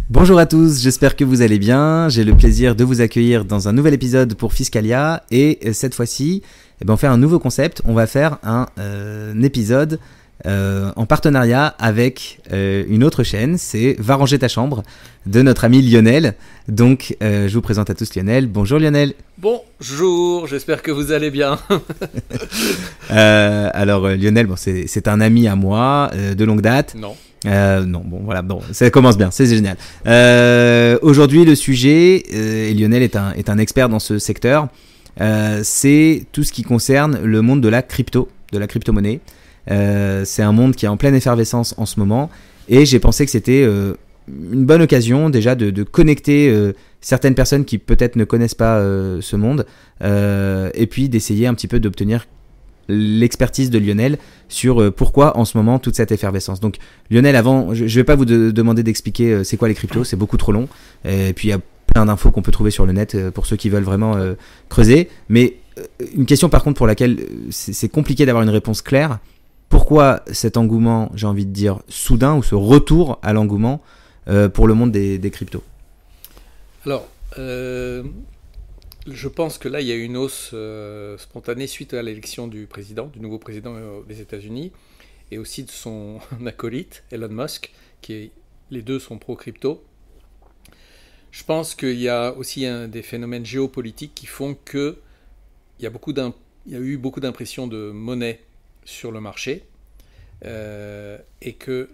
Bonjour à tous, j'espère que vous allez bien. J'ai le plaisir de vous accueillir dans un nouvel épisode pour Fiscalia. Et cette fois-ci, on fait un nouveau concept. On va faire un épisode en partenariat avec une autre chaîne. C'est Va ranger ta chambre de notre ami Lionel. Donc, je vous présente à tous Lionel. Bonjour Lionel. Bonjour, j'espère que vous allez bien. Alors Lionel, c'est un ami à moi de longue date. Non, voilà, ça commence bien, c'est génial. Aujourd'hui, le sujet, et Lionel est un expert dans ce secteur, c'est tout ce qui concerne le monde de la crypto-monnaie. C'est un monde qui est en pleine effervescence en ce moment, et j'ai pensé que c'était une bonne occasion déjà de connecter certaines personnes qui peut-être ne connaissent pas ce monde, et puis d'essayer un petit peu d'obtenir l'expertise de Lionel sur pourquoi en ce moment toute cette effervescence. Donc Lionel, avant, je vais pas vous demander d'expliquer c'est quoi les cryptos, c'est beaucoup trop long, et puis il y a plein d'infos qu'on peut trouver sur le net pour ceux qui veulent vraiment creuser, mais une question par contre pour laquelle c'est compliqué d'avoir une réponse claire: pourquoi cet engouement, j'ai envie de dire soudain, ou ce retour à l'engouement pour le monde des cryptos? Alors, je pense que là, il y a une hausse spontanée suite à l'élection du nouveau président des États-Unis, et aussi de son acolyte, Elon Musk, les deux sont pro-crypto. Je pense qu'il y a aussi des phénomènes géopolitiques qui font qu'il y a eu beaucoup d'impressions de monnaie sur le marché, et que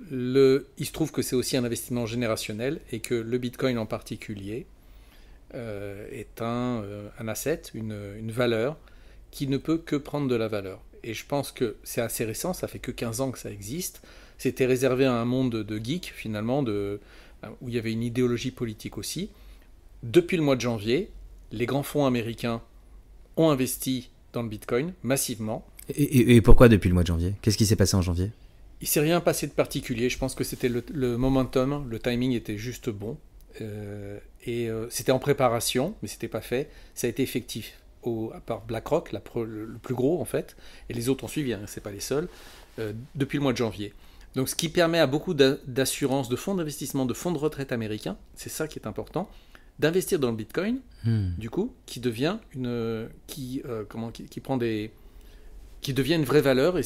il se trouve que c'est aussi un investissement générationnel, et que le Bitcoin en particulier est un asset, une valeur qui ne peut que prendre de la valeur. Et je pense que c'est assez récent, ça fait que 15 ans que ça existe. C'était réservé à un monde de geeks, finalement, où il y avait une idéologie politique aussi. Depuis le mois de janvier, les grands fonds américains ont investi dans le Bitcoin massivement. Et pourquoi depuis le mois de janvier? Qu'est-ce qui s'est passé en janvier? Il ne s'est rien passé de particulier. Je pense que c'était le momentum, le timing était juste bon. C'était en préparation, mais c'était pas fait. Ça a été effectif. À part BlackRock, le plus gros en fait, et les autres ont suivi, c'est pas les seuls, depuis le mois de janvier. Donc ce qui permet à beaucoup d'assurances, de fonds d'investissement, de fonds de retraite américains, c'est ça qui est important, d'investir dans le Bitcoin, du coup, qui devient qui devient une vraie valeur, et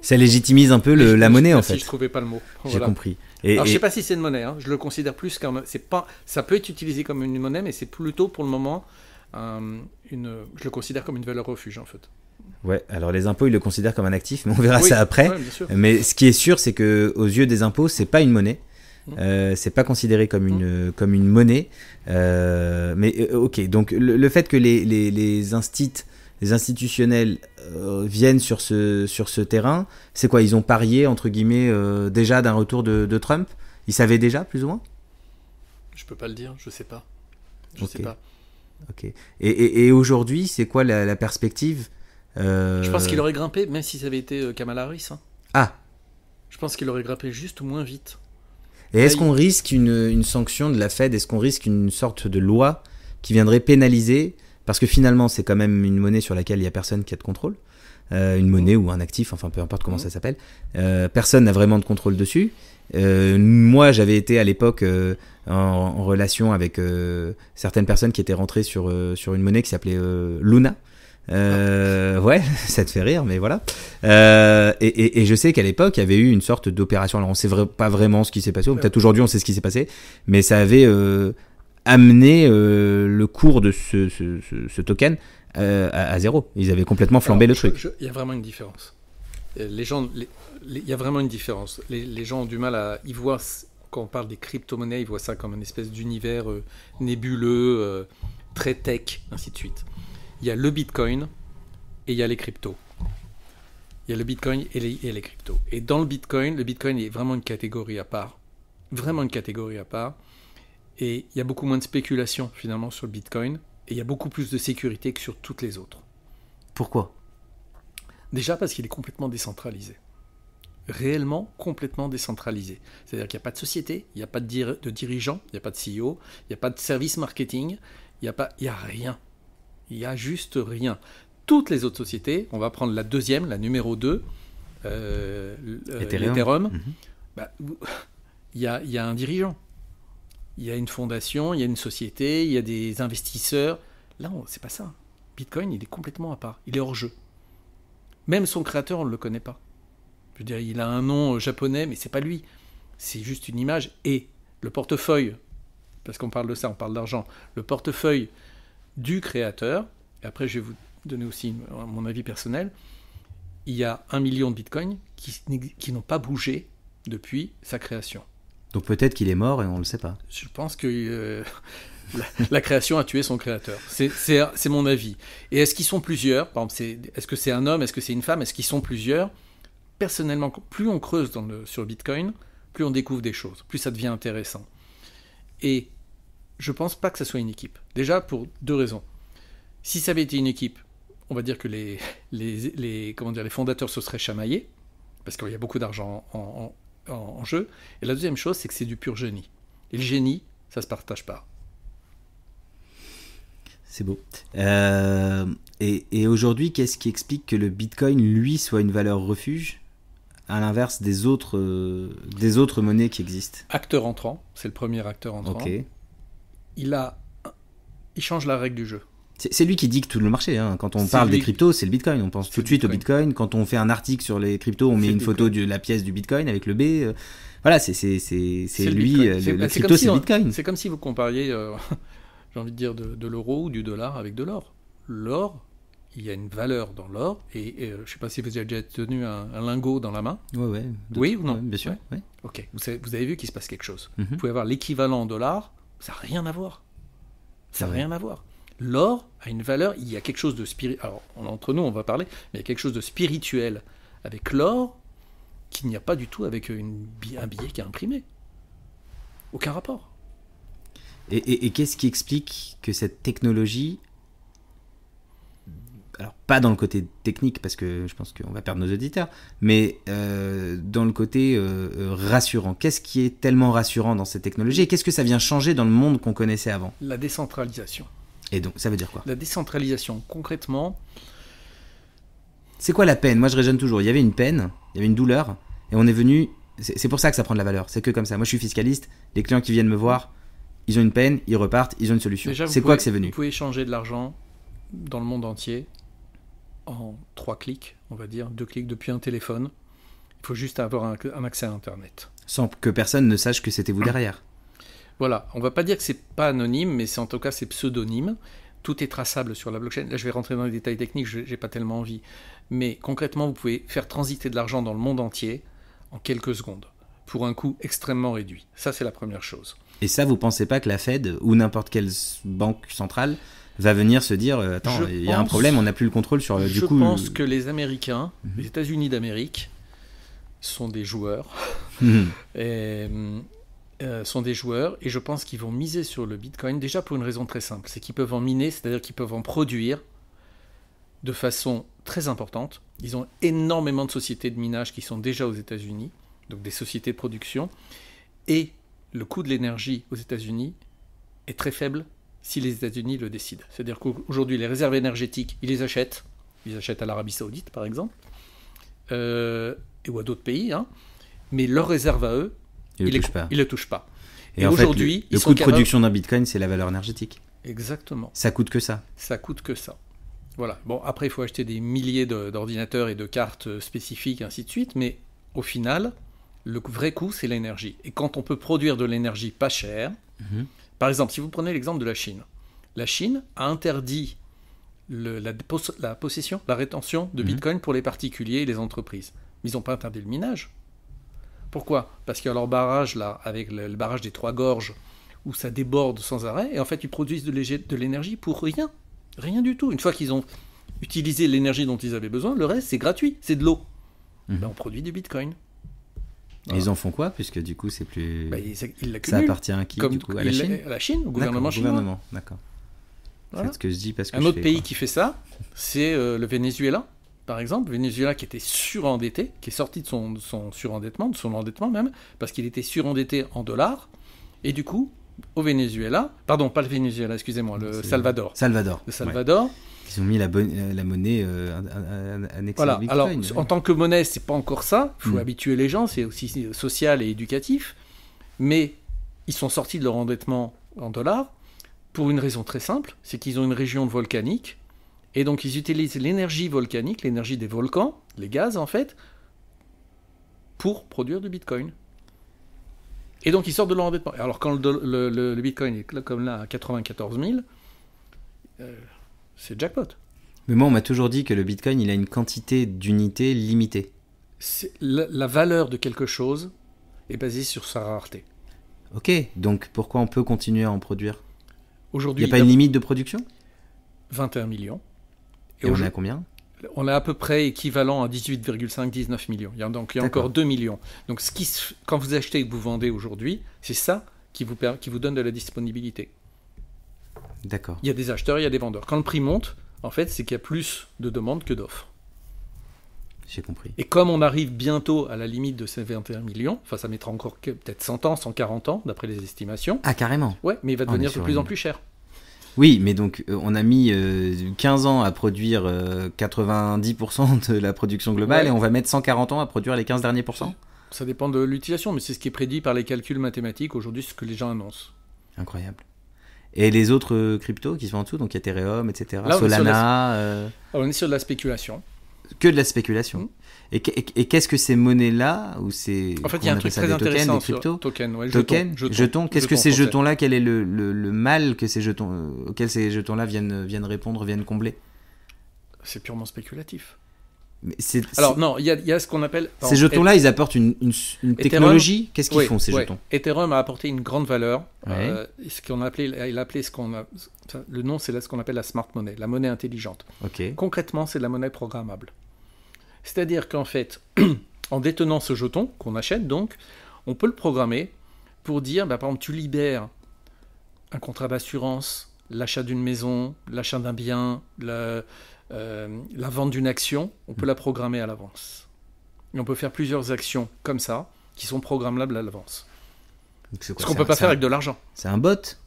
ça légitimise un peu la monnaie en fait. Je trouvais pas le mot. J'ai compris. Alors je sais pas si c'est une monnaie, je le considère plus comme ça peut être utilisé comme une monnaie, mais c'est plutôt pour le moment je le considère comme une valeur refuge en fait. Ouais, alors les impôts ils le considèrent comme un actif, mais on verra ça après. Ouais, bien sûr. Mais ce qui est sûr, c'est que aux yeux des impôts, c'est pas une monnaie. C'est pas considéré comme une monnaie. Mais ok, donc le fait que les institutionnels viennent sur ce terrain, c'est quoi? Ils ont parié entre guillemets déjà d'un retour de Trump? Ils savaient déjà plus ou moins? Je peux pas le dire, je sais pas. Sais pas. Ok. Et aujourd'hui, c'est quoi la perspective? Je pense qu'il aurait grimpé, même si ça avait été Kamala Harris. Ah. Je pense qu'il aurait grimpé juste moins vite. Et est-ce qu'on risque une sanction de la Fed? Est-ce qu'on risque une sorte de loi qui viendrait pénaliser? Parce que finalement, c'est quand même une monnaie sur laquelle il n'y a personne qui a de contrôle. Une monnaie ou un actif, enfin peu importe comment ça s'appelle. Personne n'a vraiment de contrôle dessus. Moi, j'avais été à l'époque en relation avec certaines personnes qui étaient rentrées sur une monnaie qui s'appelait Luna. Ouais, ça te fait rire, mais voilà. Et je sais qu'à l'époque, il y avait eu une sorte d'opération. Alors, on sait pas vraiment ce qui s'est passé. Ou peut-être aujourd'hui, on sait ce qui s'est passé. Mais ça avait amené le cours de ce token à zéro. Ils avaient complètement flambé le truc. Il y a vraiment une différence. Il y a vraiment une différence. Les gens ont du mal à... Ils voient, quand on parle des crypto-monnaies, ils voient ça comme une espèce d'univers nébuleux, très tech, ainsi de suite. Il y a le Bitcoin et il y a les cryptos. Il y a le Bitcoin et les cryptos. Et dans le Bitcoin est vraiment une catégorie à part. Vraiment une catégorie à part. Et il y a beaucoup moins de spéculation, finalement, sur le Bitcoin. Et il y a beaucoup plus de sécurité que sur toutes les autres. Pourquoi? Déjà parce qu'il est complètement décentralisé. Réellement complètement décentralisé. C'est-à-dire qu'il n'y a pas de société, il n'y a pas de dirigeant, il n'y a pas de CEO, il n'y a pas de service marketing, il n'y a rien. Il n'y a juste rien. Toutes les autres sociétés, on va prendre la deuxième, la numéro 2, l'Ethereum, il y a un dirigeant. il y a une fondation, il y a une société, il y a des investisseurs. Là, c'est pas ça. Bitcoin, il est complètement à part. Il est hors jeu. Même son créateur, on ne le connaît pas. Je veux dire, il a un nom japonais, mais c'est pas lui. C'est juste une image. Et le portefeuille, parce qu'on parle de ça, on parle d'argent, le portefeuille du créateur, et après je vais vous donner aussi mon avis personnel, il y a 1 million de bitcoins qui n'ont pas bougé depuis sa création. Donc peut-être qu'il est mort et on ne le sait pas. Je pense que la création a tué son créateur. C'est mon avis. Et est-ce qu'ils sont plusieurs ? Par exemple, est-ce que c'est un homme ? Est-ce que c'est une femme ? Est-ce qu'ils sont plusieurs ? Personnellement, plus on creuse sur Bitcoin, plus on découvre des choses, plus ça devient intéressant. Et je ne pense pas que ça soit une équipe. Déjà, pour 2 raisons. Si ça avait été une équipe, on va dire que les fondateurs se seraient chamaillés, parce qu'il y a beaucoup d'argent en jeu. Et la deuxième chose, c'est que c'est du pur génie. Et le génie, ça ne se partage pas. C'est beau. Et aujourd'hui, qu'est-ce qui explique que le Bitcoin, lui, soit une valeur refuge, à l'inverse des autres monnaies qui existent ? Acteur entrant, c'est le premier acteur entrant. Okay. Il change la règle du jeu. C'est lui qui dicte tout le marché. Hein. Quand on parle des cryptos, c'est le Bitcoin. On pense tout de suite au Bitcoin. Quand on fait un article sur les cryptos, on met une photo de la pièce du Bitcoin avec le B. Voilà, c'est lui. Le crypto, c'est le Bitcoin. C'est comme si vous compariez, j'ai envie de dire, de l'euro ou du dollar avec de l'or. L'or, il y a une valeur dans l'or. Et je ne sais pas si vous avez déjà tenu un lingot dans la main. Ouais. Oui ou non ? Bien sûr. Ouais. Ok. Vous avez vu qu'il se passe quelque chose. Vous pouvez avoir l'équivalent en dollars. Ça n'a rien à voir. Ça n'a rien à voir. L'or a une valeur, il y a quelque chose de spirituel. Alors, entre nous, on va parler, mais il y a quelque chose de spirituel avec l'or qu'il n'y a pas du tout avec un billet qui est imprimé. Aucun rapport. Et qu'est-ce qui explique que cette technologie, alors pas dans le côté technique, parce que je pense qu'on va perdre nos auditeurs, mais dans le côté rassurant. Qu'est-ce qui est tellement rassurant dans cette technologie et qu'est-ce que ça vient changer dans le monde qu'on connaissait avant ? La décentralisation. Et donc, ça veut dire quoi ? La décentralisation, concrètement... C'est quoi la peine ? Moi, je raisonne toujours. Il y avait une peine, il y avait une douleur, et on est venu... C'est pour ça que ça prend de la valeur. C'est que comme ça. Moi, je suis fiscaliste. Les clients qui viennent me voir, ils ont une peine, ils repartent, ils ont une solution. Déjà, c'est quoi que c'est venu ? Vous pouvez échanger de l'argent dans le monde entier en 3 clics, on va dire, 2 clics depuis un téléphone. Il faut juste avoir un accès à Internet. Sans que personne ne sache que c'était vous derrière. Voilà, on ne va pas dire que c'est pas anonyme, mais en tout cas c'est pseudonyme. Tout est traçable sur la blockchain. Là, je vais rentrer dans les détails techniques, je n'ai pas tellement envie. Mais concrètement, vous pouvez faire transiter de l'argent dans le monde entier en quelques secondes, pour un coût extrêmement réduit. Ça, c'est la première chose. Et ça, vous ne pensez pas que la Fed ou n'importe quelle banque centrale va venir se dire attends, il y a un problème, on n'a plus le contrôle sur Je pense que les Américains, les États-Unis d'Amérique, sont des joueurs. Sont des joueurs et je pense qu'ils vont miser sur le Bitcoin déjà pour une raison très simple, c'est qu'ils peuvent en miner, c'est-à-dire qu'ils peuvent en produire de façon très importante. Ils ont énormément de sociétés de minage qui sont déjà aux États-Unis, donc des sociétés de production, et le coût de l'énergie aux États-Unis est très faible si les États-Unis le décident. C'est-à-dire qu'aujourd'hui, les réserves énergétiques, ils les achètent à l'Arabie Saoudite par exemple, ou à d'autres pays, hein, mais leurs réserves à eux, ils ne le touchent pas. Et en aujourd'hui, fait, le coût de production d'un Bitcoin, c'est la valeur énergétique. Exactement. Ça coûte que ça. Ça coûte que ça. Voilà. Bon, après, il faut acheter des milliers d'ordinateurs et de cartes spécifiques, ainsi de suite, mais au final, le vrai coût, c'est l'énergie. Et quand on peut produire de l'énergie pas chère, par exemple, si vous prenez l'exemple de la Chine a interdit la possession, la rétention de Bitcoin pour les particuliers et les entreprises. Mais ils n'ont pas interdit le minage. Pourquoi ? Parce qu'il y a leur barrage, là, avec le barrage des 3 gorges, où ça déborde sans arrêt, et en fait, ils produisent de l'énergie pour rien. Rien du tout. Une fois qu'ils ont utilisé l'énergie dont ils avaient besoin, le reste, c'est gratuit, c'est de l'eau. Ben, on produit du Bitcoin. Voilà. Et ils en font quoi ? Puisque du coup, c'est plus... ils ça appartient à qui, du coup ? À la Chine ? À la Chine, au gouvernement chinois. D'accord. Voilà. C'est ce que je dis parce que un autre pays qui fait ça, c'est le Venezuela. Par exemple, Venezuela qui était surendetté, qui est sorti de son surendettement, de son endettement même, parce qu'il était surendetté en dollars, et du coup, au Venezuela, pardon, pas le Venezuela, excusez-moi, le Salvador. Le Salvador. Ouais. Ils ont mis la monnaie annexée voilà. au Bitcoin. Alors, en tant que monnaie, c'est pas encore ça, il faut habituer les gens, c'est aussi social et éducatif, mais ils sont sortis de leur endettement en dollars pour une raison très simple, c'est qu'ils ont une région volcanique, et donc ils utilisent l'énergie volcanique, l'énergie des volcans, les gaz en fait, pour produire du Bitcoin. Et donc ils sortent de leur endettement. Alors quand le Bitcoin est comme là à 94 000, c'est jackpot. Mais moi, on m'a toujours dit que le Bitcoin, il a une quantité d'unités limitée. La valeur de quelque chose est basée sur sa rareté. Ok, donc pourquoi on peut continuer à en produire? Aujourd'hui, il n'y a pas une limite de production? 21 millions. Et on est à combien? On est à peu près équivalent à 18,5-19 millions. Donc il y a encore 2 millions. Donc quand vous achetez et que vous vendez aujourd'hui, c'est ça qui vous donne de la disponibilité. D'accord. Il y a des acheteurs, il y a des vendeurs. Quand le prix monte, en fait, c'est qu'il y a plus de demandes que d'offres. J'ai compris. Et comme on arrive bientôt à la limite de ces 21 millions, enfin ça mettra encore peut-être 100 ans, 140 ans, d'après les estimations. Ah, carrément. Ouais, mais il va devenir de plus en plus cher. Oui, mais donc on a mis 15 ans à produire 90% de la production globale, et on va mettre 140 ans à produire les 15 derniers pourcents. Ça dépend de l'utilisation, mais c'est ce qui est prédit par les calculs mathématiques aujourd'hui, ce que les gens annoncent. Incroyable. Et les autres cryptos qui sont en dessous, donc Ethereum, etc., là, Solana... on est sur de la spéculation. Que de la spéculation. Et qu'est-ce que ces monnaies-là, ou ces... En fait, il y a un truc très intéressant sur jetons. Qu'est-ce que ces jetons-là, quel est le mal que ces jetons, auquel ces jetons-là viennent répondre, viennent combler? C'est purement spéculatif. Mais alors non, il y a ce qu'on appelle... Ces jetons-là, ils apportent une technologie. Qu'est-ce qu'ils font, ces jetons? Ethereum a apporté une grande valeur. Ce qu'on a appelé, le nom, c'est ce qu'on appelle la smart money, la monnaie intelligente. Okay. Concrètement, c'est de la monnaie programmable. C'est-à-dire qu'en fait, en détenant ce jeton qu'on achète, donc, on peut le programmer pour dire, par exemple, tu libères un contrat d'assurance, l'achat d'une maison, l'achat d'un bien, la vente d'une action, on peut la programmer à l'avance. Et on peut faire plusieurs actions comme ça, qui sont programmables à l'avance. Ce qu'on ne peut pas faire avec de l'argent. C'est un bot?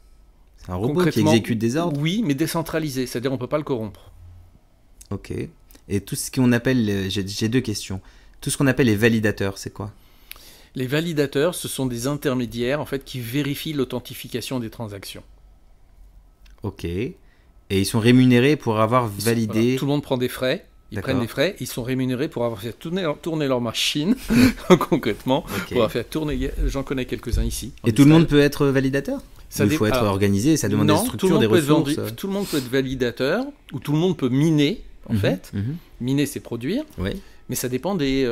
C'est un robot qui exécute des ordres? Oui, mais décentralisé, c'est-à-dire on ne peut pas le corrompre. Ok. Et tout ce qu'on appelle, j'ai deux questions. Tout ce qu'on appelle les validateurs, c'est quoi? Les validateurs, ce sont des intermédiaires en fait qui vérifient l'authentification des transactions. Ok. Et ils sont rémunérés pour avoir validé... Voilà. Tout le monde prend des frais. Ils prennent des frais. Ils sont rémunérés pour avoir fait tourner leur machine, concrètement. Pour avoir fait tourner... J'en connais quelques-uns ici. Et tout le monde peut être validateur? Il faut être organisé, ça demande des structures, des ressources. Tout le monde peut être validateur, ou tout le monde peut miner, en fait. Miner, c'est produire. Oui. Mais ça dépend des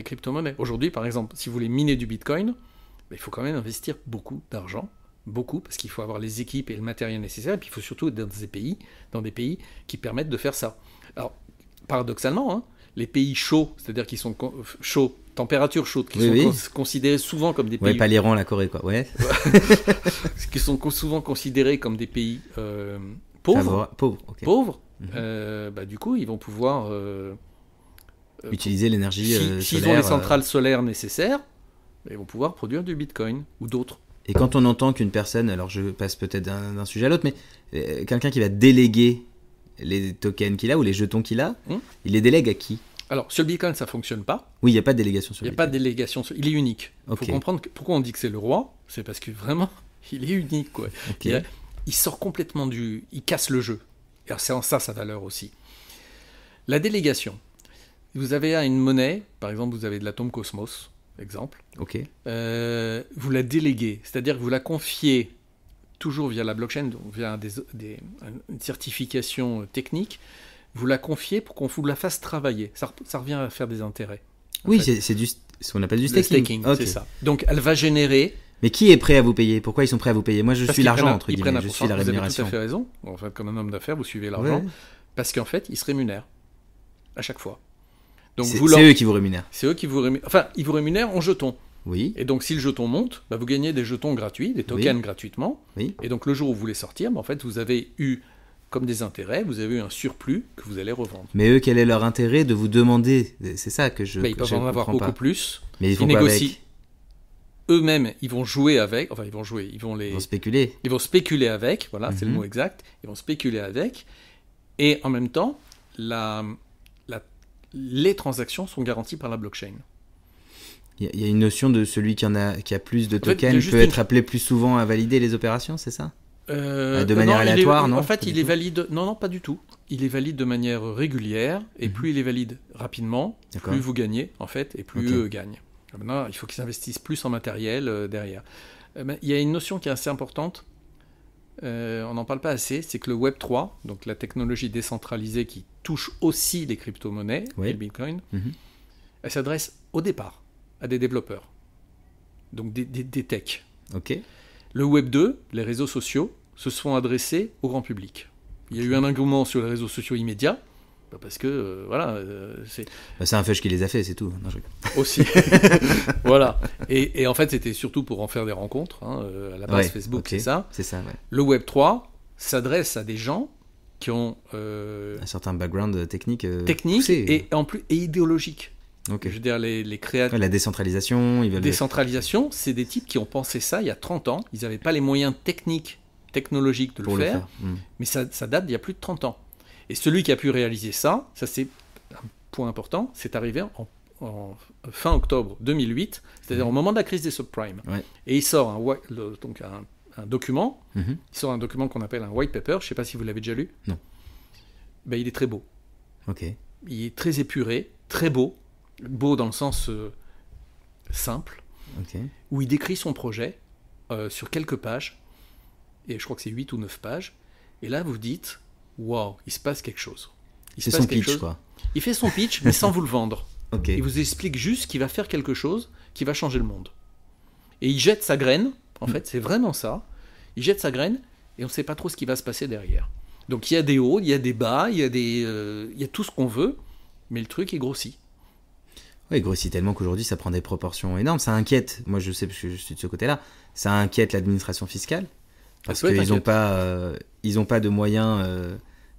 crypto-monnaies. Aujourd'hui, par exemple, si vous voulez miner du Bitcoin, il faut quand même investir beaucoup d'argent. Beaucoup, parce qu'il faut avoir les équipes et le matériel nécessaire. Et puis, il faut surtout être dans des pays qui permettent de faire ça. Alors, paradoxalement, les pays chauds, c'est-à-dire qui sont chauds, température chaude, qui sont considérés souvent comme des pays... Ouais, pas l'Iran, la Corée, quoi. Ouais. qui sont souvent considérés comme des pays pauvres. Pauvres. Du coup, ils vont pouvoir... utiliser l'énergie solaire. S'ils ont les centrales solaires nécessaires, ils vont pouvoir produire du Bitcoin ou d'autres. Et quand on entend qu'une personne, alors je passe peut-être d'un sujet à l'autre, mais quelqu'un qui va déléguer les tokens qu'il a ou les jetons qu'il a, il les délègue à qui? Alors, sur le Bitcoin, ça ne fonctionne pas. Oui, il n'y a pas de délégation sur le Bitcoin. Il n'y a pas de délégation. Il est unique. Il faut comprendre pourquoi on dit que c'est le roi. C'est parce que vraiment, il est unique, quoi. Okay. Il sort complètement il casse le jeu. Et c'est en ça sa valeur aussi. La délégation. Vous avez une monnaie, par exemple, vous avez de l'atome Cosmos, exemple. Ok. Vous la déléguez, c'est-à-dire que vous la confiez toujours via la blockchain, donc via une certification technique. Vous la confiez pour qu'on vous la fasse travailler. Ça revient à faire des intérêts. Oui, c'est ce qu'on appelle du staking. Okay. C'est ça. Donc, elle va générer... Mais qui est prêt à vous payer? Pourquoi ils sont prêts à vous payer? Moi, je suis l'argent, entre guillemets. Je suis la rémunération. Vous avez tout à fait raison. En fait, comme un homme d'affaires, vous suivez l'argent. Ouais. Parce qu'en fait, ils se rémunèrent à chaque fois. C'est eux qui vous rémunèrent. C'est eux qui vous rémunèrent. Enfin, ils vous rémunèrent en jetons. Oui. Et donc, si le jeton monte, vous gagnez des jetons gratuits, des tokens gratuitement. Oui. Et donc, le jour où vous voulez sortir, en fait, vous avez eu... comme des intérêts, vous avez eu un surplus que vous allez revendre. Mais eux, quel est leur intérêt de vous demander? C'est ça que je ils peuvent en avoir beaucoup plus. Mais ils font quoi avec? Eux-mêmes, ils vont jouer avec. Enfin, ils vont spéculer. Ils vont spéculer avec. Voilà, c'est le mot exact. Ils vont spéculer avec. Et en même temps, les transactions sont garanties par la blockchain. Il y a une notion de celui qui a plus de tokens peut être appelé plus souvent à valider les opérations, c'est ça? De manière aléatoire, non? En fait, il est valide. Non, pas du tout. Il est valide de manière régulière, et plus il est valide rapidement, plus vous gagnez, en fait, et plus eux gagnent. Maintenant, il faut qu'ils investissent plus en matériel derrière. Il y a une notion qui est assez importante, on n'en parle pas assez, c'est que le Web 3, donc la technologie décentralisée qui touche aussi les crypto-monnaies et le Bitcoin, elle s'adresse au départ à des développeurs, donc des techs. Le Web 2, les réseaux sociaux, se sont adressés au grand public. Il y a eu un engouement sur les réseaux sociaux immédiats, parce que, c'est un feuille qui les a fait, c'est tout. Non, aussi. Voilà. Et en fait, c'était surtout pour en faire des rencontres. À la base, Facebook, c'est ça. C'est ça, ouais. Le Web 3 s'adresse à des gens qui ont... un certain background technique poussé, et idéologique. Je veux dire, les créateurs... la décentralisation. Décentralisation, c'est des types qui ont pensé ça il y a 30 ans. Ils n'avaient pas les moyens technologiques de le faire. Mais ça date d'il y a plus de 30 ans. Et celui qui a pu réaliser ça c'est un point important, c'est arrivé en fin octobre 2008, c'est-à-dire au moment de la crise des subprimes. Et il sort un document, il sort un document qu'on appelle un white paper, je ne sais pas si vous l'avez déjà lu. Non. Il est très beau. Il est très épuré, très beau dans le sens simple, où il décrit son projet sur quelques pages, et je crois que c'est 8 ou 9 pages, et là vous dites... Waouh, il se passe quelque chose. C'est son pitch, quoi. Il fait son pitch, mais sans vous le vendre. Il vous explique juste qu'il va faire quelque chose qui va changer le monde. Et il jette sa graine, en fait, c'est vraiment ça. Il jette sa graine, et on ne sait pas trop ce qui va se passer derrière. Donc il y a des hauts, il y a des bas, il y a tout ce qu'on veut, mais le truc est grossi. Oui, il grossit tellement qu'aujourd'hui, ça prend des proportions énormes. Ça inquiète, moi je sais, parce que je suis de ce côté-là, ça inquiète l'administration fiscale. Parce qu'ils n'ont pas de moyens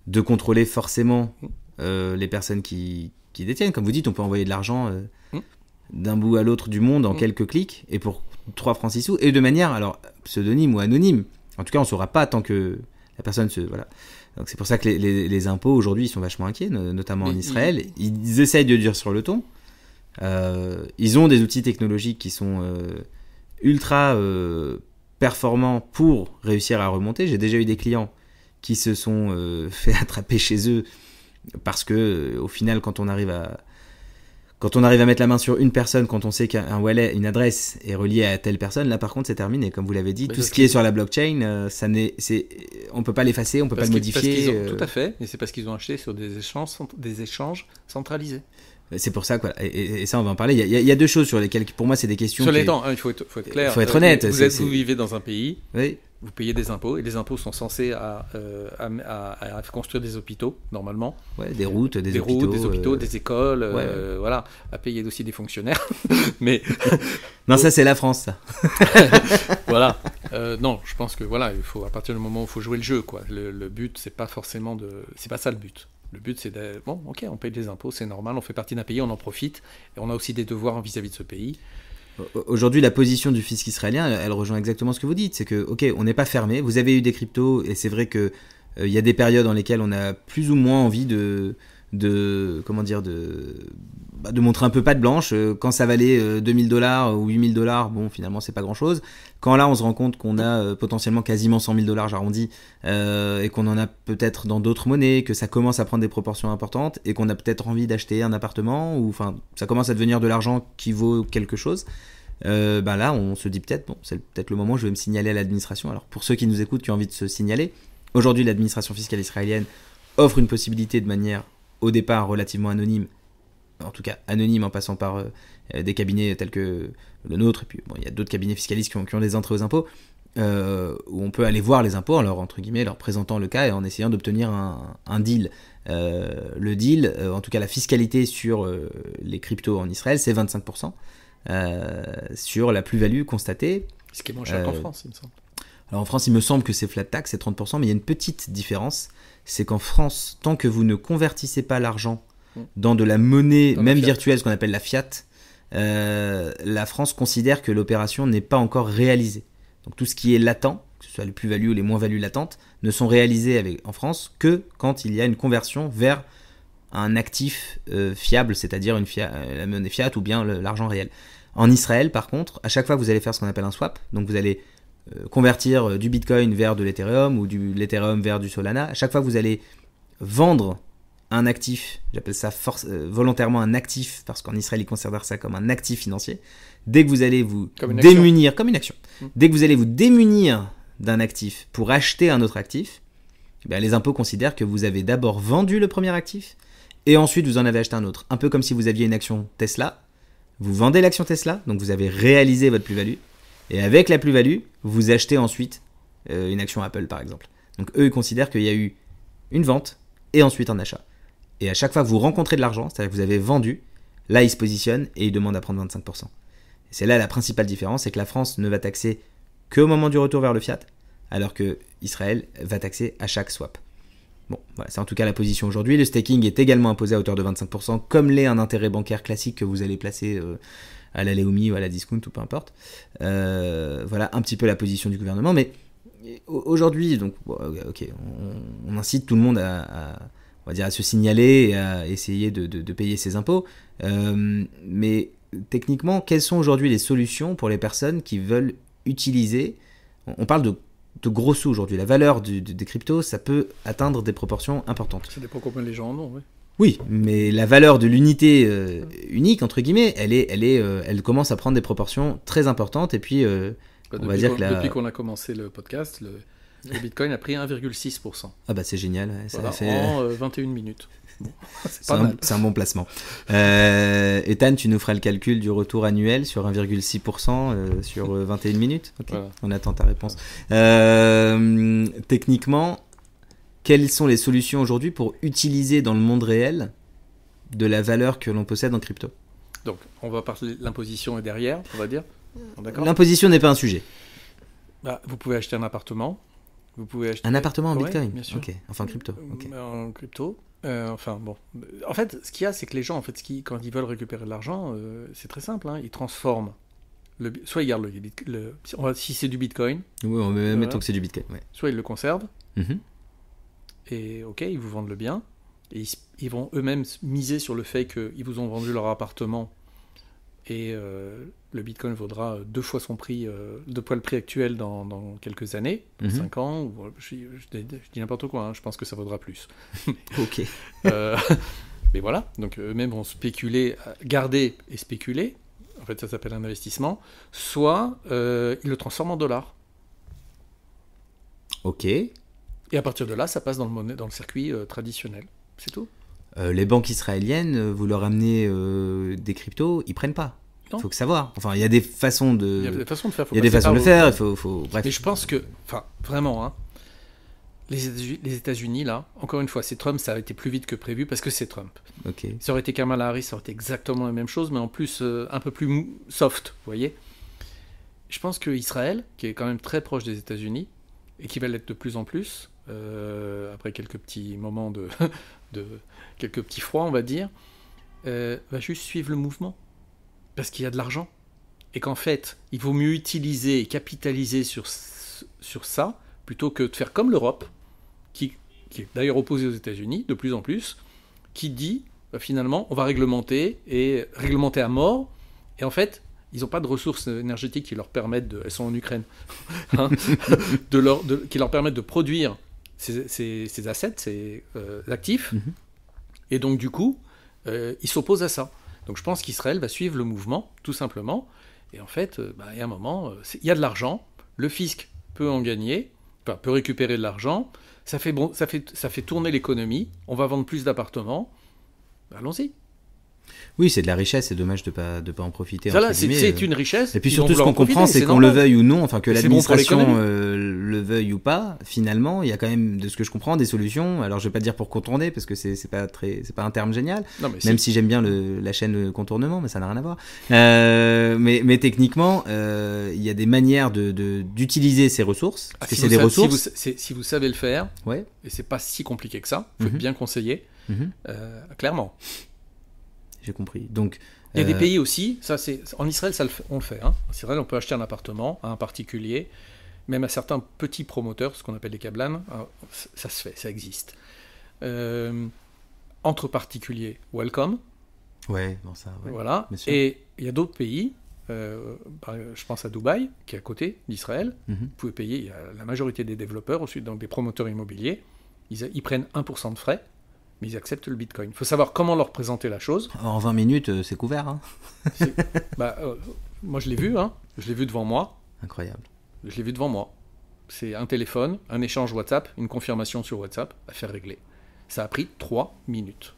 de contrôler forcément les personnes qui détiennent. Comme vous dites, on peut envoyer de l'argent d'un bout à l'autre du monde en quelques clics, et pour 3 francs 6 sous, et de manière, alors, pseudonyme ou anonyme. En tout cas, on ne saura pas tant que la personne se... Voilà. Donc c'est pour ça que les impôts, aujourd'hui, ils sont vachement inquiets, notamment en Israël. Ils essayent de dire sur le ton. Ils ont des outils technologiques qui sont ultra... performants pour réussir à remonter. J'ai déjà eu des clients qui se sont fait attraper chez eux parce que au final, quand on arrive à mettre la main sur une personne, quand on sait qu'un wallet, une adresse est reliée à telle personne, là par contre c'est terminé. Comme vous l'avez dit, tout ce qui est sur la blockchain, on peut pas l'effacer, on peut pas le modifier. Tout à fait, et c'est parce qu'ils ont acheté sur des échanges centralisés. C'est pour ça, quoi. Et ça, on va en parler. Il y a 2 choses sur lesquelles, pour moi, c'est des questions. Sur les temps, il faut être clair. Il faut être honnête. Vous vivez dans un pays, vous payez des impôts, et les impôts sont censés à construire des hôpitaux, normalement. Des routes, des hôpitaux, des écoles, voilà. À payer aussi des fonctionnaires. Mais non, ça, c'est la France, ça. Voilà. Non, je pense que voilà, à partir du moment où il faut jouer le jeu, quoi. Le but, c'est pas forcément c'est pas ça le but. Le but, c'est on paye des impôts, c'est normal, on fait partie d'un pays, on en profite, et on a aussi des devoirs vis-à-vis de ce pays. Aujourd'hui, la position du fisc israélien, elle rejoint exactement ce que vous dites. C'est que, on n'est pas fermé. Vous avez eu des cryptos, et c'est vrai que y a des périodes dans lesquelles on a plus ou moins envie de montrer un peu patte blanche. Quand ça valait $2,000 ou $8,000, bon, finalement, c'est pas grand-chose. Quand là, on se rend compte qu'on a potentiellement quasiment $100,000, j'arrondis, et qu'on en a peut-être dans d'autres monnaies, que ça commence à prendre des proportions importantes, et qu'on a peut-être envie d'acheter un appartement, ou enfin, ça commence à devenir de l'argent qui vaut quelque chose. Là, on se dit c'est peut-être le moment où je vais me signaler à l'administration. Alors, pour ceux qui nous écoutent, qui ont envie de se signaler, aujourd'hui, l'administration fiscale israélienne offre une possibilité de manière, au départ, relativement anonyme, en tout cas anonyme en passant par des cabinets tels que le nôtre, et puis il y a d'autres cabinets fiscalistes qui ont des entrées aux impôts, où on peut aller voir les impôts en leur présentant le cas et en essayant d'obtenir un deal. Le deal, en tout cas la fiscalité sur les cryptos en Israël, c'est 25% sur la plus-value constatée. Ce qui est moins cher qu'en France, il me semble. Alors en France, il me semble que c'est flat tax, c'est 30%, mais il y a une petite différence, c'est qu'en France, tant que vous ne convertissez pas l'argent dans de la monnaie, même virtuelle, ce qu'on appelle la fiat, la France considère que l'opération n'est pas encore réalisée. Donc tout ce qui est latent, que ce soit les plus-values ou les moins-values latentes, ne sont réalisées en France que quand il y a une conversion vers un actif fiable, c'est-à-dire la monnaie fiat ou bien l'argent réel. En Israël, par contre, à chaque fois que vous allez faire ce qu'on appelle un swap, donc vous allez convertir du Bitcoin vers de l'Ethereum ou de l'Ethereum vers du Solana, à chaque fois que vous allez vendre un actif, j'appelle ça volontairement un actif, parce qu'en Israël, ils considèrent ça comme un actif financier, dès que vous allez vous démunir, comme une action, dès que vous allez vous démunir d'un actif pour acheter un autre actif, les impôts considèrent que vous avez d'abord vendu le premier actif, et ensuite vous en avez acheté un autre. Un peu comme si vous aviez une action Tesla, vous vendez l'action Tesla, donc vous avez réalisé votre plus-value, et avec la plus-value, vous achetez ensuite une action Apple par exemple. Donc eux, ils considèrent qu'il y a eu une vente et ensuite un achat. Et à chaque fois que vous rencontrez de l'argent, c'est-à-dire que vous avez vendu, là ils se positionnent et ils demandent à prendre 25%. Et c'est là la principale différence, c'est que la France ne va taxer qu'au moment du retour vers le fiat, alors que Israël va taxer à chaque swap. Bon, voilà, c'est en tout cas la position aujourd'hui. Le staking est également imposé à hauteur de 25%, comme l'est un intérêt bancaire classique que vous allez placer à la Leumi ou à la Discount ou peu importe. Voilà un petit peu la position du gouvernement. Mais aujourd'hui, donc, ok, on incite tout le monde on va dire, à se signaler et à essayer de payer ses impôts. Mais techniquement, quelles sont aujourd'hui les solutions pour les personnes qui veulent utiliser... On parle de gros sous aujourd'hui. La valeur des cryptos, ça peut atteindre des proportions importantes. Ça dépend combien les gens en ont, oui. Oui, mais la valeur de l'unité unique, entre guillemets, elle commence à prendre des proportions très importantes. Et puis, on va dire que depuis qu'on a commencé le podcast, le Bitcoin a pris 1,6%. Ah bah c'est génial. Ouais, voilà, ça fait... en 21 minutes. Bon, c'est un bon placement. Ethan, tu nous feras le calcul du retour annuel sur 1,6% sur 21 minutes. Okay. Voilà. On attend ta réponse. Techniquement, quelles sont les solutions aujourd'hui pour utiliser dans le monde réel de la valeur que l'on possède en crypto? Donc, on va parler de l'imposition et derrière, on va dire. D'accord. L'imposition n'est pas un sujet. Vous pouvez acheter un appartement. Vous pouvez acheter... Un appartement en Bitcoin, bien sûr. Ok. Enfin, crypto. Okay. En crypto. Enfin, bon. En fait, ce qu'il y a, c'est que les gens, quand ils veulent récupérer de l'argent, c'est très simple. Ils transforment. Soit ils gardent si c'est du Bitcoin. Oui, mettons que c'est du Bitcoin. Ouais. Soit ils le conservent. Et ok, ils vous vendent le bien. Et ils vont eux-mêmes miser sur le fait qu'ils vous ont vendu leur appartement. Et le Bitcoin vaudra 2 fois son prix, 2 fois le prix actuel dans quelques années, 5 ans. Je dis n'importe quoi, je pense que ça vaudra plus. Ok. Mais voilà, donc eux-mêmes vont spéculer, garder et spéculer. En fait, ça s'appelle un investissement. Soit ils le transforment en dollars. Ok. Et à partir de là, ça passe dans le circuit traditionnel. C'est tout. Les banques israéliennes, vous leur amenez des cryptos, ils prennent pas. Il faut savoir. Enfin, il y a des façons de... Il y a des façons de faire. Il y a des façons de le faire. Bref. Mais je pense que, vraiment, les États-Unis, là, encore une fois, c'est Trump, ça a été plus vite que prévu parce que c'est Trump. Okay. Ça aurait été Kamala Harris, ça aurait été exactement la même chose, mais en plus, un peu plus soft, vous voyez. Je pense que Israël, qui est quand même très proche des États-Unis, et qui va l'être de plus en plus, après quelques petits moments quelques petits froids, on va dire, va juste suivre le mouvement. Parce qu'il y a de l'argent. Et qu'en fait, il vaut mieux utiliser et capitaliser sur ça, plutôt que de faire comme l'Europe, qui est d'ailleurs opposée aux États-Unis, de plus en plus, qui dit, finalement, on va réglementer à mort, et en fait, ils n'ont pas de ressources énergétiques qui leur permettent elles sont en Ukraine, qui leur permettent de produire ces assets, ces actifs, et donc du coup, ils s'opposent à ça. Donc je pense qu'Israël va suivre le mouvement, tout simplement, et en fait, il y a un moment, il y a de l'argent, le fisc peut en gagner, peut récupérer de l'argent, ça fait tourner l'économie, on va vendre plus d'appartements, allons-y. Oui, c'est de la richesse, c'est dommage de pas en profiter. Ça là, c'est une richesse. Et puis surtout, ce qu'on comprend, c'est qu'on le veuille ou non, enfin que l'administration le veuille ou pas, finalement, il y a quand même, de ce que je comprends, des solutions. Alors, je vais pas dire pour contourner, parce que c'est pas un terme génial. Non, même si j'aime bien la chaîne contournement, mais ça n'a rien à voir. Mais techniquement, il y a des manières d'utiliser ces ressources. C'est des ressources. Si vous savez le faire, ouais. Et c'est pas si compliqué que ça, faut être bien conseillé, clairement. J'ai compris. Donc, il y a des pays aussi, en Israël, on le fait. En Israël, on peut acheter un appartement à un particulier, même à certains petits promoteurs, ce qu'on appelle les kablan, ça se fait, ça existe. Entre particuliers, welcome. Ouais, bon ça. Ouais. Voilà. Et il y a d'autres pays, je pense à Dubaï, qui est à côté d'Israël. Vous pouvez payer, la majorité des développeurs, ensuite donc des promoteurs immobiliers, ils prennent 1% de frais, mais ils acceptent le Bitcoin. Il faut savoir comment leur présenter la chose. En 20 minutes, c'est couvert. Hein. Moi, je l'ai vu, je l'ai vu devant moi. Incroyable. Je l'ai vu devant moi. C'est un téléphone, un échange WhatsApp, une confirmation sur WhatsApp, à faire régler. Ça a pris 3 minutes.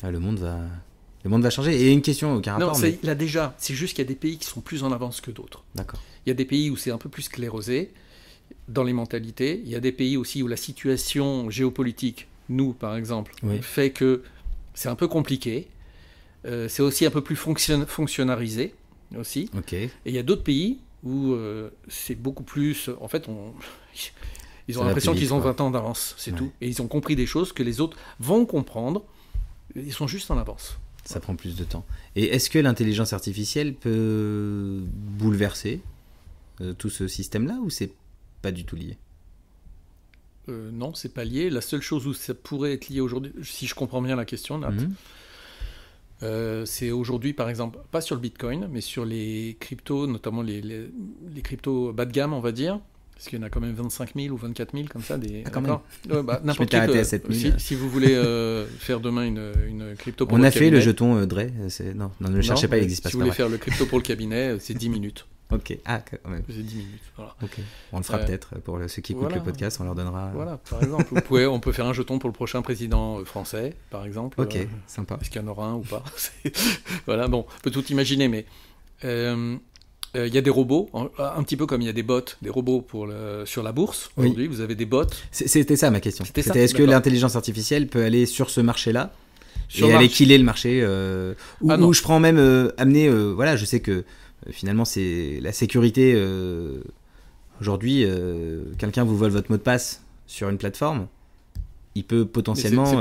Ah, le monde va changer. Et une question, aucun rapport. Non, là déjà, c'est juste qu'il y a des pays qui sont plus en avance que d'autres. D'accord. Il y a des pays où c'est un peu plus sclérosé dans les mentalités. Il y a des pays aussi où la situation géopolitique, nous par exemple, fait que c'est un peu compliqué. C'est aussi un peu plus fonctionnalisé aussi. Okay. Et il y a d'autres pays où c'est beaucoup plus... En fait, ils ont l'impression qu'ils ont 20 ans d'avance, c'est tout. Et ils ont compris des choses que les autres vont comprendre. Ils sont juste en avance. Ça prend plus de temps. Et est-ce que l'intelligence artificielle peut bouleverser tout ce système-là ou c'est pas du tout lié ? Non, c'est pas lié. La seule chose où ça pourrait être lié aujourd'hui, si je comprends bien la question, Nat, c'est aujourd'hui, par exemple, pas sur le Bitcoin, mais sur les cryptos, notamment les cryptos bas de gamme, on va dire. Parce qu'il y en a quand même 25 000 ou 24 000 comme ça. Quand même. N'importe qui à 7 000. Si vous voulez faire demain une crypto pour on le a fait cabinet, le jeton Dre. Non, ne le cherchez pas, il n'existe pas. Si vous voulez faire le crypto pour le cabinet, c'est 10 minutes. Ok, quand même. C'est 10 minutes. Voilà. Okay. On le fera peut-être pour ceux qui écoutent le podcast, on leur donnera. Voilà, par exemple. On peut faire un jeton pour le prochain président français, par exemple. Ok, sympa. Est-ce qu'il y en aura un ou pas? Voilà, bon, on peut tout imaginer, mais il y a des robots, un petit peu comme il y a des bots, des robots sur la bourse. Aujourd'hui, vous avez des bots. C'était ça ma question. C'était est-ce que l'intelligence artificielle peut aller sur ce marché-là et aller killer le marché où je prends même amener, voilà, je sais que finalement c'est la sécurité. Aujourd'hui, quelqu'un vous vole votre mot de passe sur une plateforme, il peut potentiellement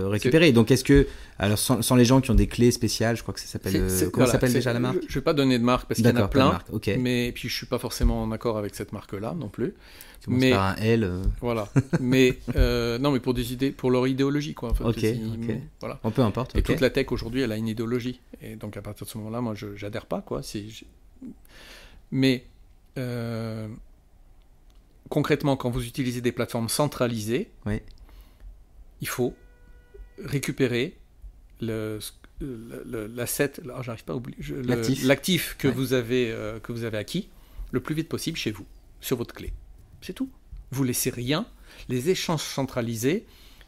récupérer. Donc est-ce que, alors sans les gens qui ont des clés spéciales, je crois que ça s'appelle, comment s'appelle déjà la marque ? Je ne vais pas donner de marque parce qu'il y en a plein, okay. Mais puis je ne suis pas forcément en accord avec cette marque-là non plus. Mais par un L. Voilà. Mais non, mais pour leur idéologie, quoi. En fait, ok. Voilà. Peu importe. Et toute la tech aujourd'hui, elle a une idéologie. Et donc à partir de ce moment-là, moi, j'adhère pas, quoi. Mais concrètement, quand vous utilisez des plateformes centralisées, il faut récupérer l'asset, j'arrive pas à oublier, l'actif que vous avez acquis le plus vite possible chez vous, sur votre clé. C'est tout. Vous laissez rien. Les échanges centralisés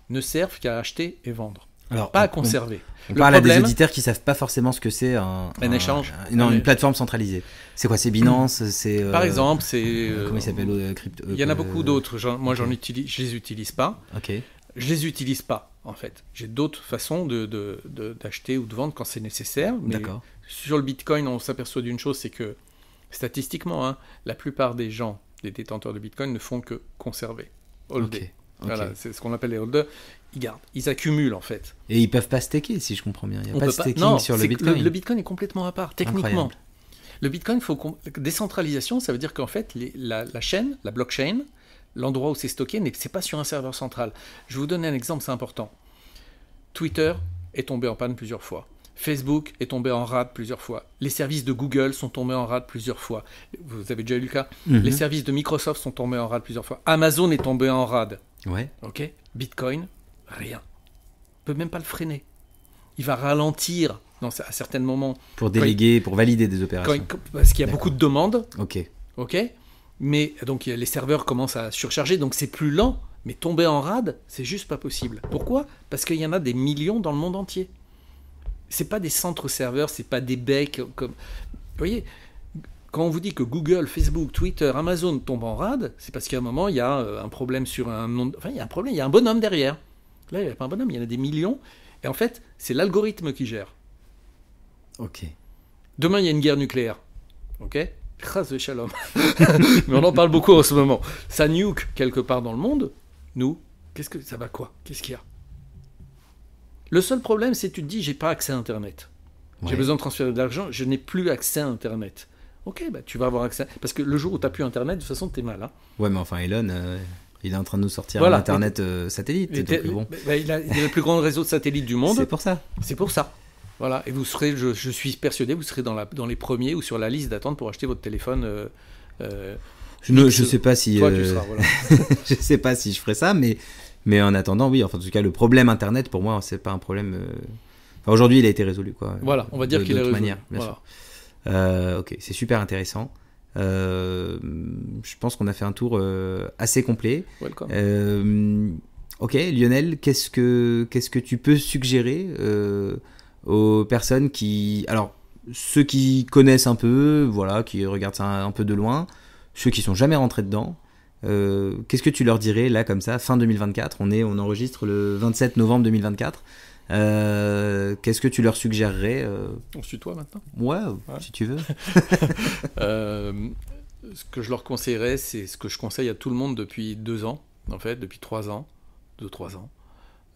ne servent qu'à acheter et vendre. Alors, pas à conserver. On parle à des auditeurs qui savent pas forcément ce que c'est un échange. Une plateforme centralisée. C'est quoi ? C'est Binance, c'est par exemple, c'est comment il s'appelle crypto. Il y en a beaucoup d'autres. Moi, je les utilise pas. Ok. Je les utilise pas en fait. J'ai d'autres façons d'acheter ou de vendre quand c'est nécessaire. Mais d'accord. Sur le Bitcoin, on s'aperçoit d'une chose, c'est que statistiquement, la plupart des gens, des détenteurs de Bitcoin, ne font que conserver, holder. Okay. Voilà, c'est ce qu'on appelle les holders. Ils gardent, ils accumulent en fait. Et ils peuvent pas staker, si je comprends bien. Il n'y a pas de staking sur le Bitcoin. Le Bitcoin est complètement à part, techniquement. Incroyable. Le Bitcoin, décentralisation, ça veut dire qu'en fait, la chaîne, la blockchain, l'endroit où c'est stocké, c'est pas sur un serveur central. Je vais vous donner un exemple, c'est important. Twitter est tombé en panne plusieurs fois. Facebook est tombé en rade plusieurs fois. Les services de Google sont tombés en rade plusieurs fois. Vous avez déjà eu le cas. Les services de Microsoft sont tombés en rade plusieurs fois. Amazon est tombé en rade. Ouais. Ok. Bitcoin, rien. On peut même pas le freiner. Il va ralentir à certains moments. Pour déléguer, pour valider des opérations. Parce qu'il y a beaucoup de demandes. Ok. Mais donc les serveurs commencent à surcharger, donc c'est plus lent. Mais tomber en rade, c'est juste pas possible. Pourquoi ? Parce qu'il y en a des millions dans le monde entier. C'est pas des centres serveurs, c'est pas des becs comme. Vous voyez, quand on vous dit que Google, Facebook, Twitter, Amazon tombent en rade, c'est parce qu'à un moment il y a un problème sur un nom. Enfin, il y a un problème, il y a un bonhomme derrière. Là, il n'y a pas un bonhomme, il y en a des millions. Et en fait, c'est l'algorithme qui gère. Ok. Demain, il y a une guerre nucléaire. Ok ? Chas de shalom. Mais on en parle beaucoup en ce moment. Ça nuke quelque part dans le monde. Nous, ça va quoi ? Qu'est-ce qu'il y a ? Le seul problème, c'est que tu te dis, j'ai pas accès à Internet. J'ai besoin de transférer de l'argent, je n'ai plus accès à Internet. Ok, tu vas avoir accès. Parce que le jour où tu n'as plus Internet, de toute façon, tu es mal. Hein. Ouais, mais enfin, Elon, il est en train de nous sortir un Internet satellite. Il a le plus grand réseau de satellites du monde. C'est pour ça. C'est pour ça. Voilà, et vous serez, je suis persuadé, vous serez dans les premiers ou sur la liste d'attente pour acheter votre téléphone. Je sais pas si. Toi, tu seras, voilà. Je sais pas si je ferai ça, mais en attendant, oui. Enfin, en tout cas, le problème Internet, pour moi, c'est pas un problème. Enfin, aujourd'hui, il a été résolu, quoi. Voilà, on va dire qu'il est résolu. Manière, bien sûr. Ok, c'est super intéressant. Je pense qu'on a fait un tour assez complet. Welcome. Ok, Lionel, qu'est-ce que tu peux suggérer aux personnes alors ceux qui connaissent un peu, voilà, qui regardent ça un peu de loin, ceux qui sont jamais rentrés dedans, qu'est-ce que tu leur dirais là comme ça, fin 2024, on enregistre le 27 novembre 2024. Qu'est-ce que tu leur suggérerais On se tutoie maintenant ? Ouais, si tu veux. Ce que je leur conseillerais, c'est ce que je conseille à tout le monde depuis 2 ans, en fait, depuis 3 ans, 2-3 ans.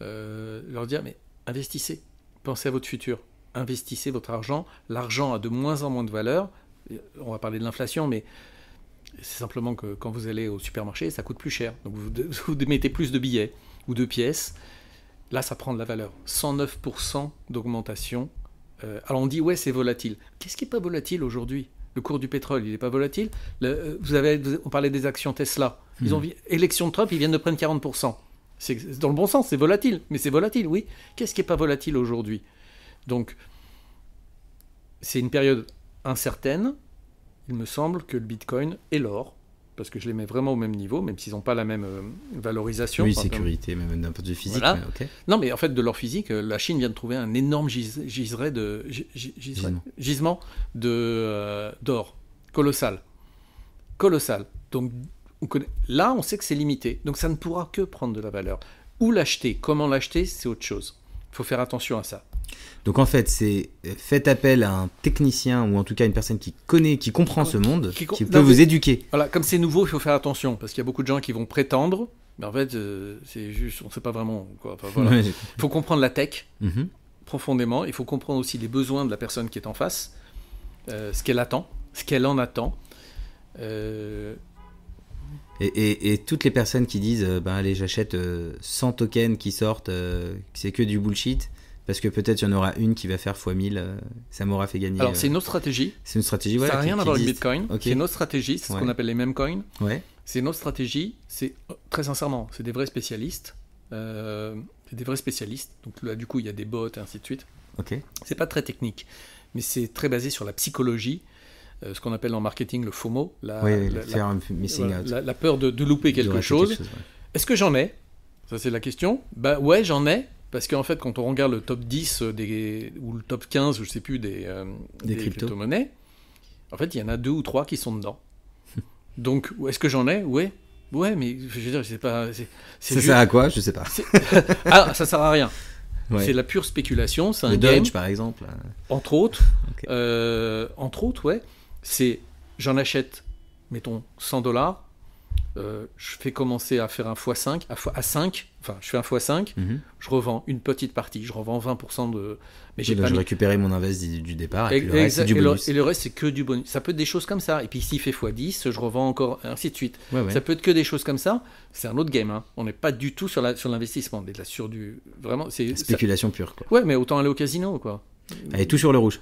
Leur dire, mais investissez, pensez à votre futur, investissez votre argent. L'argent a de moins en moins de valeur. On va parler de l'inflation, mais c'est simplement que quand vous allez au supermarché, ça coûte plus cher. Donc vous mettez plus de billets ou de pièces. Là, ça prend de la valeur. 109% d'augmentation. Alors on dit, ouais, c'est volatile. Qu'est-ce qui n'est pas volatile aujourd'hui ? Le cours du pétrole, il n'est pas volatile. On parlait des actions Tesla. Élection de Trump, ils viennent de prendre 40%. C'est dans le bon sens, c'est volatile. Mais c'est volatile, oui. Qu'est-ce qui n'est pas volatile aujourd'hui ? Donc, c'est une période incertaine. Il me semble que le Bitcoin et l'or, parce que je les mets vraiment au même niveau, même s'ils n'ont pas la même valorisation. Oui, sécurité, même d'un point de vue physique. Voilà. Mais okay. Non, mais en fait, de l'or physique, la Chine vient de trouver un énorme gisement d'or. Colossal. Donc, là, on sait que c'est limité. Donc, ça ne pourra que prendre de la valeur. Où l'acheter ? Comment l'acheter ? C'est autre chose. Il faut faire attention à ça. Donc en fait, faites appel à un technicien ou en tout cas une personne qui comprend ce monde, qui peut vous éduquer. Voilà, comme c'est nouveau, il faut faire attention parce qu'il y a beaucoup de gens qui vont prétendre, mais en fait, c'est juste, on ne sait pas vraiment quoi. Enfin, voilà. Il faut comprendre la tech profondément. Il faut comprendre aussi les besoins de la personne qui est en face, ce qu'elle attend, ce qu'elle en attend. Et toutes les personnes qui disent, allez, j'achète 100 tokens qui sortent, c'est que du bullshit. Parce que peut-être il y en aura une qui va faire x1000, ça m'aura fait gagner. Alors c'est une autre stratégie. C'est une stratégie, ouais. Ça n'a rien à voir avec Bitcoin. Okay. C'est une autre stratégie, c'est ce qu'on appelle les meme coins. Ouais. C'est une autre stratégie, c'est très sincèrement, c'est des vrais spécialistes. Donc là du coup il y a des bots et ainsi de suite. Ok. C'est pas très technique, mais c'est très basé sur la psychologie, ce qu'on appelle en marketing le FOMO, la peur de louper quelque chose. Ouais. Est-ce que j'en ai ? Ça c'est la question. Bah ouais, j'en ai. Parce qu'en fait, quand on regarde le top 10 ou le top 15, je ne sais plus, des crypto-monnaies, en fait, il y en a 2 ou 3 qui sont dedans. Donc, est-ce que j'en ai ? Ouais, mais je veux dire, je sais pas. Ça sert à quoi ? Je ne sais pas. Ça sert à rien. Ouais. C'est la pure spéculation. C'est un game. Dodge, par exemple. Entre autres. Okay. Ouais. C'est, j'en achète, mettons, $100. Je fais commencer à faire un x5, à 5, enfin je fais un x5, je revends une petite partie, je revends 20% de... Mais j'ai récupéré mon invest du départ, et le reste c'est du bonus. Et le reste c'est que du bonus. Ça peut être des choses comme ça, et puis s'il fait x10, je revends encore, ainsi de suite. Ouais. Ça peut être que des choses comme ça, c'est un autre game, hein. On n'est pas du tout sur l'investissement, on est là sur du... Vraiment, c'est... Spéculation pure, quoi. Ouais, mais autant aller au casino, quoi. Allez, tout sur le rouge.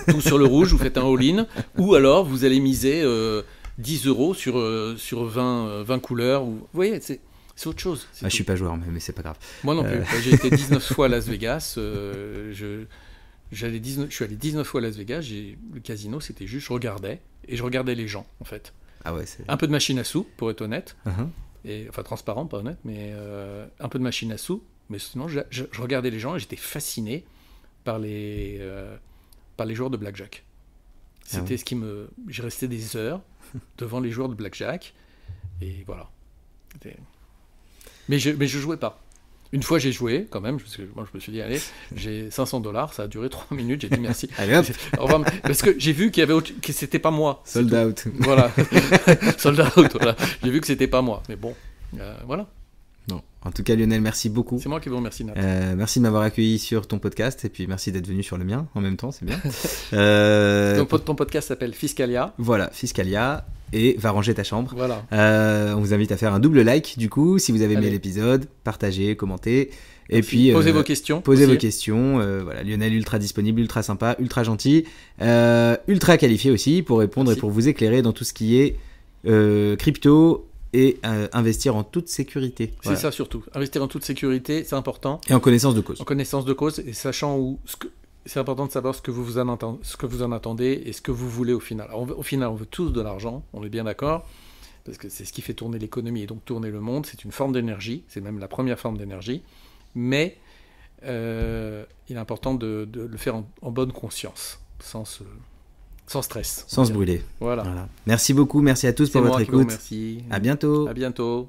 Tout sur le rouge, vous faites un all-in, ou alors vous allez miser... 10 € sur 20 couleurs. Vous voyez, c'est autre chose. Je suis pas joueur, mais c'est pas grave. Moi non plus. J'ai été 19 fois à Las Vegas. Je suis allé 19 fois à Las Vegas. Le casino, c'était juste, je regardais les gens, en fait. Ah ouais, un peu de machine à sous, pour être honnête. Et, enfin, transparent, pas honnête, mais un peu de machine à sous. Mais sinon, je regardais les gens et j'étais fasciné par les joueurs de blackjack. C'était ce qui me... J'ai resté des heures devant les joueurs de blackjack et voilà. Mais je jouais pas. Une fois j'ai joué quand même, parce que moi je me suis dit allez, j'ai $500, ça a duré 3 minutes, j'ai dit merci. Allez hop. Parce que j'ai vu qu'il y avait que c'était pas moi. Sold out. Voilà. Sold out, voilà. J'ai vu que c'était pas moi, mais bon, voilà. Non. En tout cas, Lionel, merci beaucoup. C'est moi qui vous remercie, Nat. Merci de m'avoir accueilli sur ton podcast et puis merci d'être venu sur le mien en même temps, c'est bien. Ton podcast s'appelle Fiscalia. Voilà, Fiscalia et Va ranger ta chambre. Voilà. On vous invite à faire un double like du coup si vous avez aimé l'épisode, partagez, commentez Et puis posez vos questions. Posez vos questions. Voilà, Lionel ultra disponible, ultra sympa, ultra gentil, ultra qualifié aussi pour répondre et pour vous éclairer dans tout ce qui est crypto et investir en toute sécurité. C'est ça surtout. Investir en toute sécurité, c'est important. Et en connaissance de cause. En connaissance de cause et sachant c'est important de savoir ce que vous en attendez et ce que vous voulez au final. Alors, au final, on veut tous de l'argent, on est bien d'accord, parce que c'est ce qui fait tourner l'économie et donc tourner le monde. C'est une forme d'énergie, c'est même la première forme d'énergie. Mais il est important de le faire en bonne conscience, sans stress. Sans se brûler. Voilà. Merci beaucoup, merci à tous pour votre écoute. Merci. À bientôt. À bientôt.